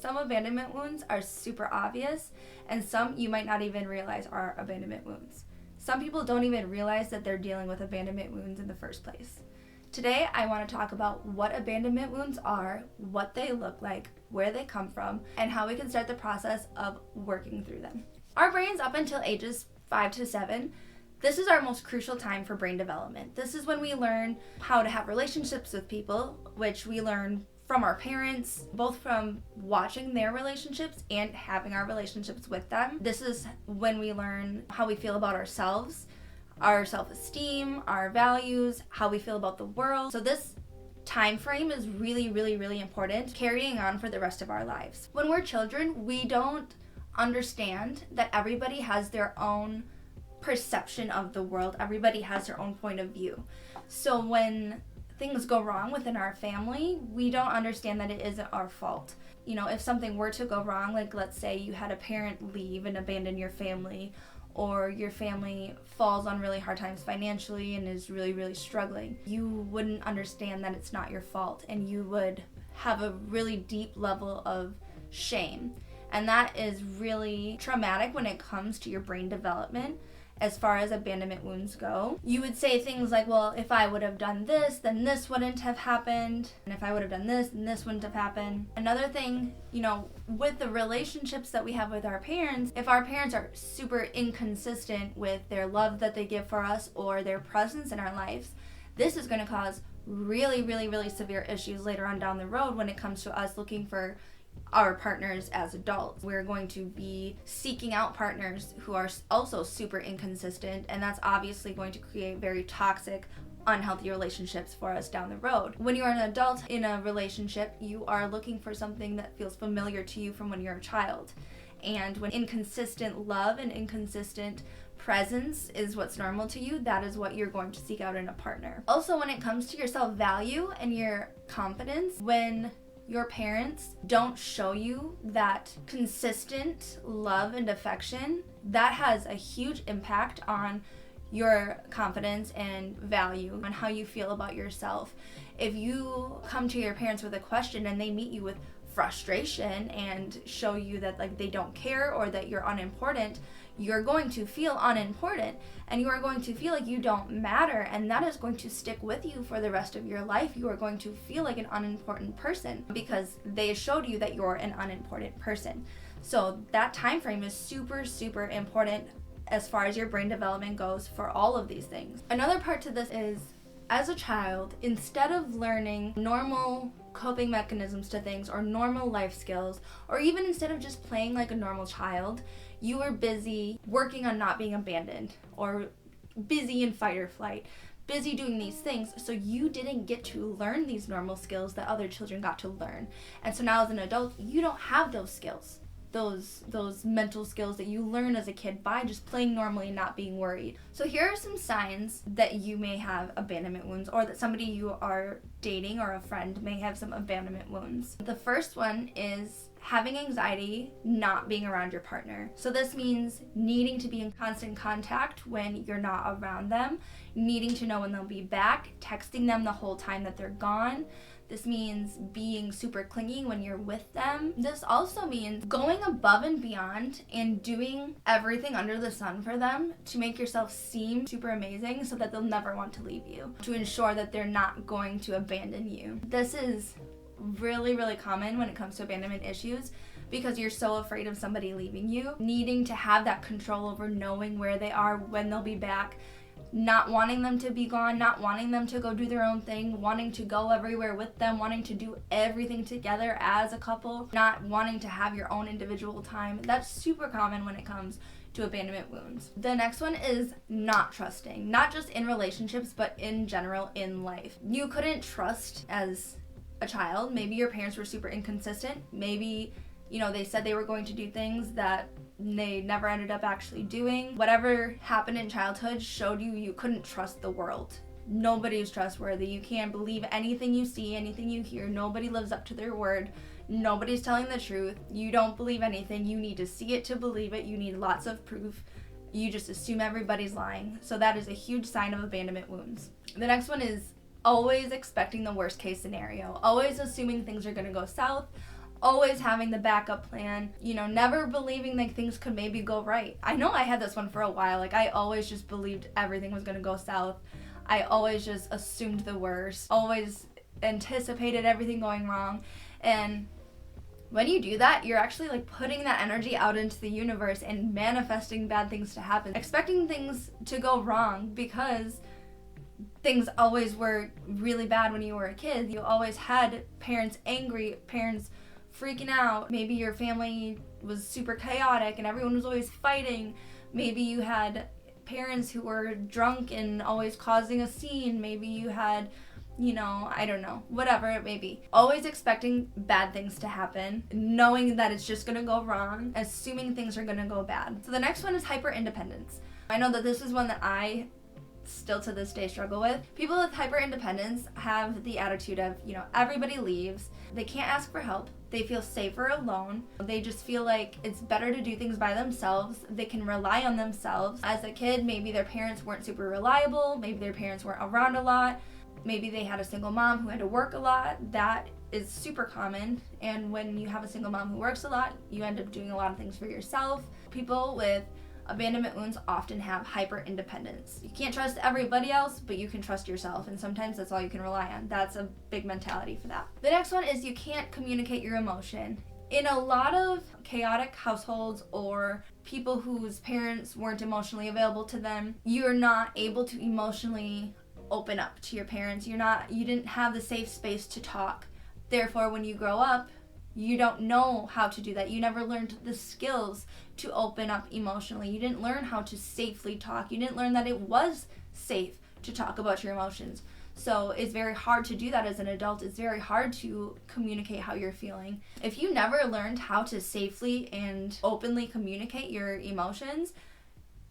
Some abandonment wounds are super obvious, and some you might not even realize are abandonment wounds. Some people don't even realize that they're dealing with abandonment wounds in the first place. Today, I want to talk about what abandonment wounds are, what they look like, where they come from, and how we can start the process of working through them. Our brains, up until ages 5 to 7, this is our most crucial time for brain development. This is when we learn how to have relationships with people, which we learn from our parents, both from watching their relationships and having our relationships with them. This is when we learn how we feel about ourselves, our self-esteem, our values, how we feel about the world. So this time frame is really important, carrying on for the rest of our lives. When we're children, we don't understand that everybody has their own perception of the world. Everybody has their own point of view. So when things go wrong within our family, we don't understand that it isn't our fault. You know, if something were to go wrong, like let's say you had a parent leave and abandon your family, or your family falls on really hard times financially and is really struggling, you wouldn't understand that it's not your fault, and you would have a really deep level of shame. And that is really traumatic when it comes to your brain development. As far as abandonment wounds go, you would say things like, well, if I would have done this, then this wouldn't have happened. And if I would have done this, then this wouldn't have happened. Another thing, with the relationships that we have with our parents, if our parents are super inconsistent with their love that they give for us or their presence in our lives, this is going to cause really severe issues later on down the road when it comes to us looking for our partners as adults. We're going to be seeking out partners who are also super inconsistent, and that's obviously going to create very toxic, unhealthy relationships for us down the road. When you are an adult in a relationship, you are looking for something that feels familiar to you from when you're a child. And when inconsistent love and inconsistent presence is what's normal to you, that is what you're going to seek out in a partner. Also, when it comes to your self-value and your confidence, when your parents don't show you that consistent love and affection, that has a huge impact on your confidence and value, on how you feel about yourself. If you come to your parents with a question and they meet you with frustration and show you that they don't care or that you're unimportant, you're going to feel unimportant and you are going to feel like you don't matter, and that is going to stick with you for the rest of your life. You are going to feel like an unimportant person because they showed you that you're an unimportant person. So that time frame is super important as far as your brain development goes for all of these things. Another part to this is, as a child, instead of learning normal coping mechanisms to things or normal life skills, or even instead of just playing like a normal child, you were busy working on not being abandoned, or busy in fight or flight, busy doing these things, so you didn't get to learn these normal skills that other children got to learn. And so now as an adult, you don't have those skills, those mental skills that you learn as a kid by just playing normally and not being worried. So here are some signs that you may have abandonment wounds, or that somebody you are dating or a friend may have some abandonment wounds. The first one is having anxiety not being around your partner. So this means needing to be in constant contact when you're not around them, needing to know when they'll be back, texting them the whole time that they're gone. This means being super clingy when you're with them. This also means going above and beyond and doing everything under the sun for them to make yourself seem super amazing so that they'll never want to leave you, to ensure that they're not going to abandon you. This is really common when it comes to abandonment issues, because you're so afraid of somebody leaving you, needing to have that control over knowing where they are, when they'll be back, not wanting them to be gone, not wanting them to go do their own thing, wanting to go everywhere with them, wanting to do everything together as a couple, not wanting to have your own individual time. That's super common when it comes to abandonment wounds. The next one is not trusting, not just in relationships, but in general in life. You couldn't trust as a child. Maybe your parents were super inconsistent. Maybe, they said they were going to do things that they never ended up actually doing. Whatever happened in childhood showed you couldn't trust the world. Nobody's trustworthy. You can't believe anything you see, anything you hear. Nobody lives up to their word. Nobody's telling the truth. You don't believe anything. You need to see it to believe it. You need lots of proof. You just assume everybody's lying. So that is a huge sign of abandonment wounds. The next one is always expecting the worst case scenario, always assuming things are going to go south, always having the backup plan, never believing like things could maybe go right. I know I had this one for a while. Like, I always just believed everything was going to go south. I always just assumed the worst, always anticipated everything going wrong. And when you do that, you're actually like putting that energy out into the universe and manifesting bad things to happen, expecting things to go wrong because things always were really bad when you were a kid. You always had parents angry, parents freaking out. Maybe your family was super chaotic and everyone was always fighting. Maybe you had parents who were drunk and always causing a scene. Maybe you had, I don't know, whatever it may be. Always expecting bad things to happen, knowing that it's just gonna go wrong, assuming things are gonna go bad. So the next one is hyper-independence. I know that this is one that I still to this day struggle with. People with hyper-independence have the attitude of, everybody leaves. They can't ask for help. They feel safer alone. They just feel like it's better to do things by themselves. They can rely on themselves. As a kid, maybe their parents weren't super reliable. Maybe their parents weren't around a lot. Maybe they had a single mom who had to work a lot. That is super common. And when you have a single mom who works a lot, you end up doing a lot of things for yourself. People with abandonment wounds often have hyper-independence. You can't trust everybody else, but you can trust yourself, and sometimes that's all you can rely on. That's a big mentality for that. The next one is you can't communicate your emotion. In a lot of chaotic households or people whose parents weren't emotionally available to them, you're not able to emotionally open up to your parents. You didn't have the safe space to talk. Therefore, when you grow up, you don't know how to do that. You never learned the skills to open up emotionally. You didn't learn how to safely talk. You didn't learn that it was safe to talk about your emotions. So it's very hard to do that as an adult. It's very hard to communicate how you're feeling. If you never learned how to safely and openly communicate your emotions,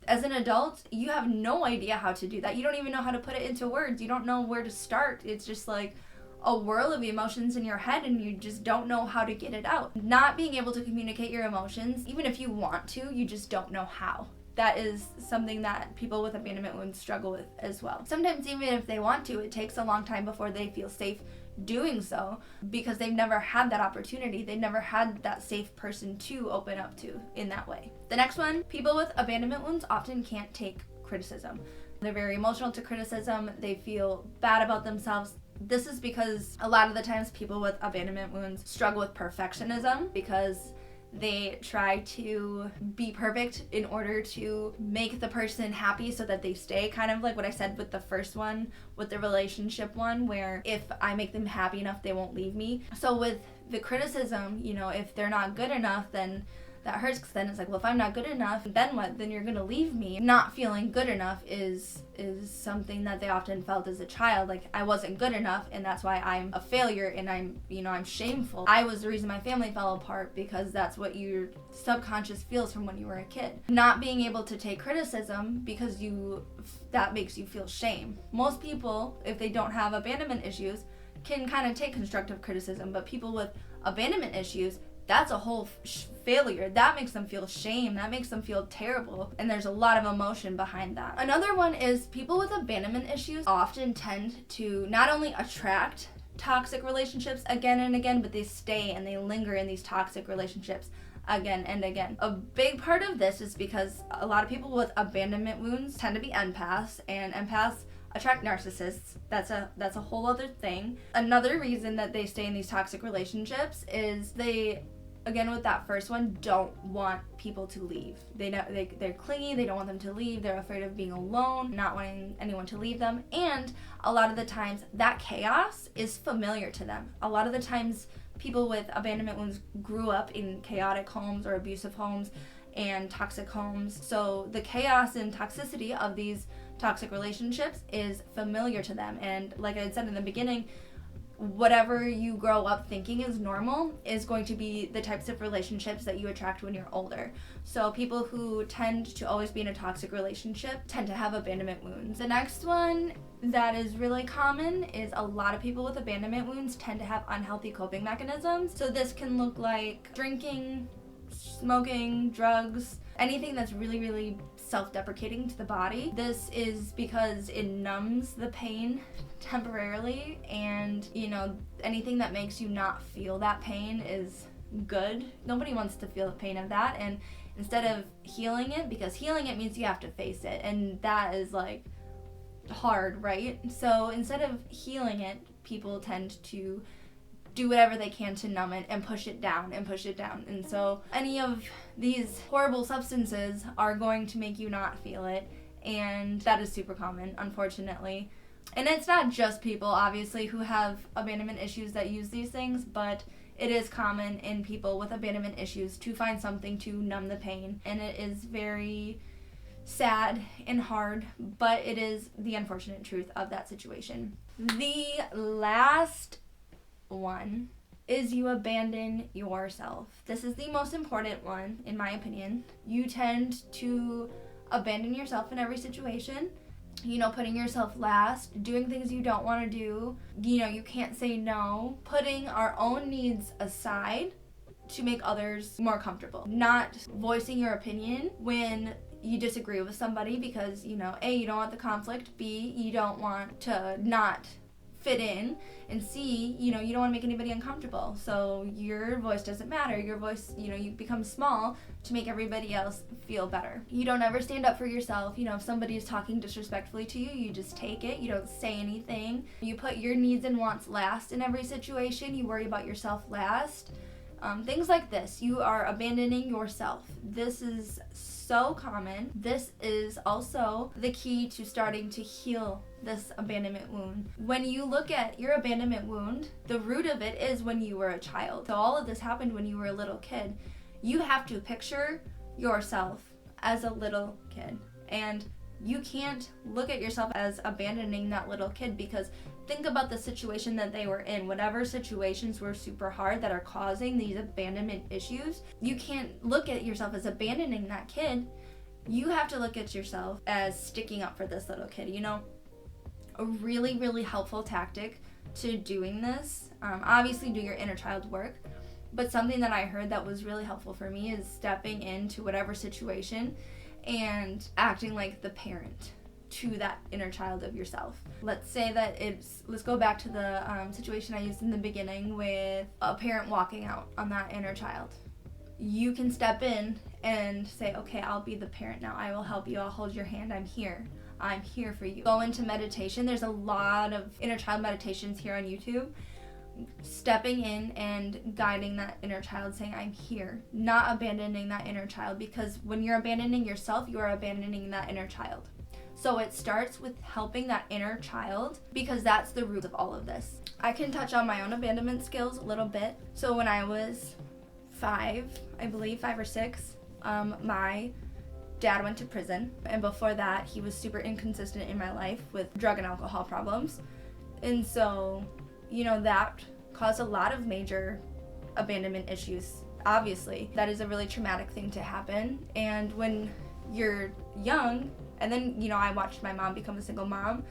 as an adult, you have no idea how to do that. You don't even know how to put it into words. You don't know where to start. It's just like a whirl of emotions in your head and you just don't know how to get it out. Not being able to communicate your emotions, even if you want to, you just don't know how. That is something that people with abandonment wounds struggle with as well. Sometimes even if they want to, it takes a long time before they feel safe doing so because they've never had that opportunity. They've never had that safe person to open up to in that way. The next one, people with abandonment wounds often can't take criticism. They're very emotional to criticism. They feel bad about themselves. This is because a lot of the times people with abandonment wounds struggle with perfectionism because they try to be perfect in order to make the person happy so that they stay, kind of like what I said with the first one, with the relationship one, where if I make them happy enough, they won't leave me. So with the criticism, if they're not good enough, then that hurts because then it's like, well, if I'm not good enough, then what? Then you're gonna leave me. Not feeling good enough is something that they often felt as a child. Like, I wasn't good enough, and that's why I'm a failure, and I'm shameful. I was the reason my family fell apart because that's what your subconscious feels from when you were a kid. Not being able to take criticism because that makes you feel shame. Most people, if they don't have abandonment issues, can kind of take constructive criticism, but people with abandonment issues, that's a whole failure. That makes them feel shame. That makes them feel terrible. And there's a lot of emotion behind that. Another one is people with abandonment issues often tend to not only attract toxic relationships again and again, but they stay and they linger in these toxic relationships again and again. A big part of this is because a lot of people with abandonment wounds tend to be empaths, and empaths attract narcissists. That's a whole other thing. Another reason that they stay in these toxic relationships is they, again with that first one, don't want people to leave. They're clingy, they don't want them to leave, they're afraid of being alone, not wanting anyone to leave them, and a lot of the times that chaos is familiar to them. A lot of the times people with abandonment wounds grew up in chaotic homes or abusive homes and toxic homes, so the chaos and toxicity of these toxic relationships is familiar to them. And like I had said in the beginning, whatever you grow up thinking is normal is going to be the types of relationships that you attract when you're older. So people who tend to always be in a toxic relationship tend to have abandonment wounds. The next one that is really common is a lot of people with abandonment wounds tend to have unhealthy coping mechanisms. So this can look like drinking, smoking, drugs, anything that's really, really self-deprecating to the body. This is because it numbs the pain temporarily, and anything that makes you not feel that pain is good. Nobody wants to feel the pain of that. And instead of healing it, because healing it means you have to face it, and that is like hard, right? So instead of healing it, people tend to do whatever they can to numb it and push it down and push it down. And so any of these horrible substances are going to make you not feel it, and that is super common, unfortunately. And it's not just people, obviously, who have abandonment issues that use these things, but it is common in people with abandonment issues to find something to numb the pain. And it is very sad and hard, but it is the unfortunate truth of that situation. The last one is you abandon yourself. This is the most important one, in my opinion. You tend to abandon yourself in every situation. Putting yourself last, doing things you don't want to do. You can't say no. Putting our own needs aside to make others more comfortable. Not voicing your opinion when you disagree with somebody because, A, you don't want the conflict, B, you don't want to not fit in, and C, you don't want to make anybody uncomfortable. So your voice doesn't matter. Your voice, you become small to make everybody else feel better. You don't ever stand up for yourself. If somebody is talking disrespectfully to you, you just take it. You don't say anything. You put your needs and wants last in every situation. You worry about yourself last. Things like this. You are abandoning yourself. This is so common. This is also the key to starting to heal this abandonment wound. When you look at your abandonment wound, the root of it is when you were a child. So all of this happened when you were a little kid. You have to picture yourself as a little kid. And you can't look at yourself as abandoning that little kid, because think about the situation that they were in. Whatever situations were super hard that are causing these abandonment issues, you can't look at yourself as abandoning that kid. You have to look at yourself as sticking up for this little kid. A really, really helpful tactic to doing this, obviously do your inner child work, but something that I heard that was really helpful for me is stepping into whatever situation and acting like the parent to that inner child of yourself. Let's say that let's go back to the situation I used in the beginning with a parent walking out on that inner child. You can step in and say, okay, I'll be the parent now. I will help you. I'll hold your hand. I'm here. I'm here for you. Go into meditation. There's a lot of inner child meditations here on YouTube. Stepping in and guiding that inner child, saying, I'm here. Not abandoning that inner child, because when you're abandoning yourself, you are abandoning that inner child. So it starts with helping that inner child, because that's the root of all of this. I can touch on my own abandonment skills a little bit. So when I was 5 or 6, my dad went to prison, and before that he was super inconsistent in my life with drug and alcohol problems. And so, that caused a lot of major abandonment issues. Obviously, that is a really traumatic thing to happen. And when you're young, and then, I watched my mom become a single mom,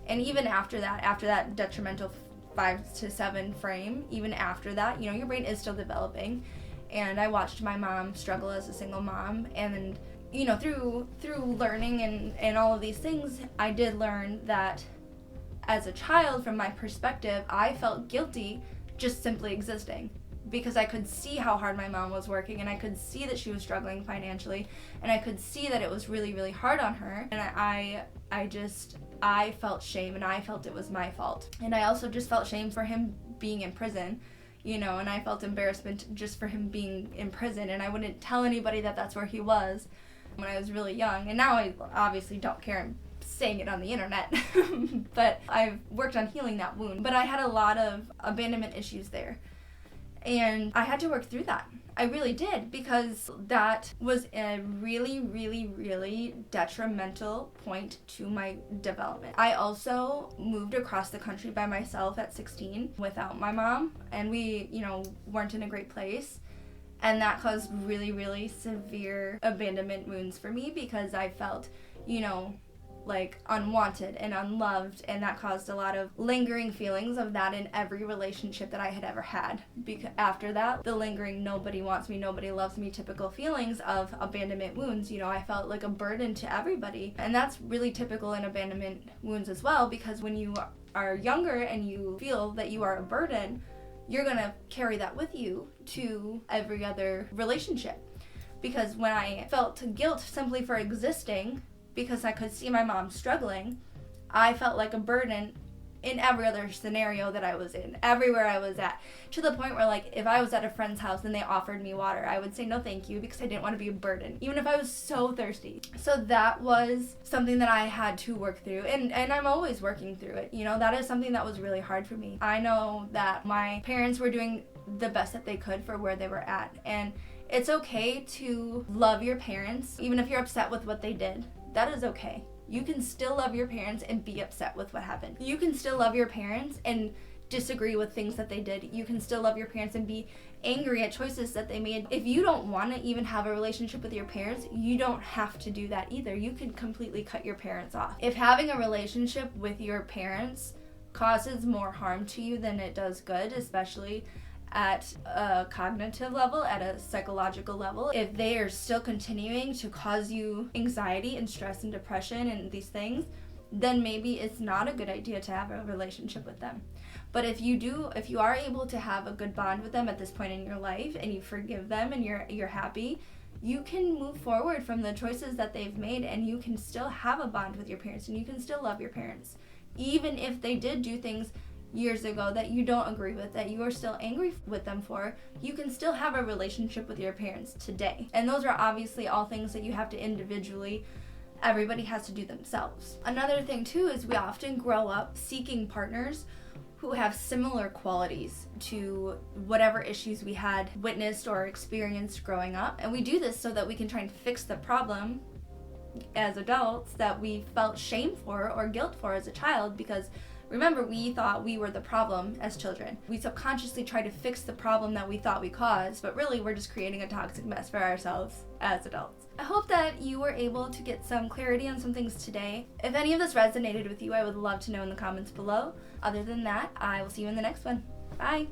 and even after that detrimental 5 to 7 frame, even after that, your brain is still developing. And I watched my mom struggle as a single mom, and through learning and all of these things, I did learn that as a child, from my perspective, I felt guilty just simply existing, because I could see how hard my mom was working, and I could see that she was struggling financially, and I could see that it was really, really hard on her. And I felt shame, and I felt it was my fault. And I also just felt shame for him being in prison, and I felt embarrassment just for him being in prison, and I wouldn't tell anybody that that's where he was when I was really young. And now I obviously don't care. I'm saying it on the internet. But I've worked on healing that wound. But I had a lot of abandonment issues there. And I had to work through that. I really did, because that was a really, really, really detrimental point to my development. I also moved across the country by myself at 16 without my mom, and we, weren't in a great place. And that caused really, really severe abandonment wounds for me, because I felt, like unwanted and unloved, and that caused a lot of lingering feelings of that in every relationship that I had ever had. Because after that, the lingering nobody wants me, nobody loves me, typical feelings of abandonment wounds, I felt like a burden to everybody. And that's really typical in abandonment wounds as well, because when you are younger and you feel that you are a burden, you're gonna carry that with you. to every other relationship. Because when I felt guilt simply for existing, because I could see my mom struggling, I felt like a burden in every other scenario that I was in, everywhere I was at, to the point where, like, if I was at a friend's house and they offered me water, I would say no thank you, because I didn't want to be a burden, even if I was so thirsty. So that was something that I had to work through, and I'm always working through it. You know, that is something that was really hard for me. I know that my parents were doing the best that they could for where they were at, and it's okay to love your parents, even if you're upset with what they did. That is okay. You can still love your parents and be upset with what happened. You can still love your parents and disagree with things that they did. You can still love your parents and be angry at choices that they made. If you don't want to even have a relationship with your parents, you don't have to do that either. You can completely cut your parents off. If having a relationship with your parents causes more harm to you than it does good, especially at a cognitive level, at a psychological level, if they are still continuing to cause you anxiety and stress and depression and these things, then maybe it's not a good idea to have a relationship with them. But if you are able to have a good bond with them at this point in your life, and you forgive them and you're happy, you can move forward from the choices that they've made, and you can still have a bond with your parents, and you can still love your parents. Even if they did do things years ago that you don't agree with, that you are still angry with them for, you can still have a relationship with your parents today. And those are obviously all things that you have to individually, everybody has to do themselves. Another thing too is we often grow up seeking partners who have similar qualities to whatever issues we had witnessed or experienced growing up. And we do this so that we can try and fix the problem as adults that we felt shame for or guilt for as a child, because remember, we thought we were the problem as children. We subconsciously try to fix the problem that we thought we caused, but really we're just creating a toxic mess for ourselves as adults. I hope that you were able to get some clarity on some things today. If any of this resonated with you, I would love to know in the comments below. Other than that, I will see you in the next one. Bye!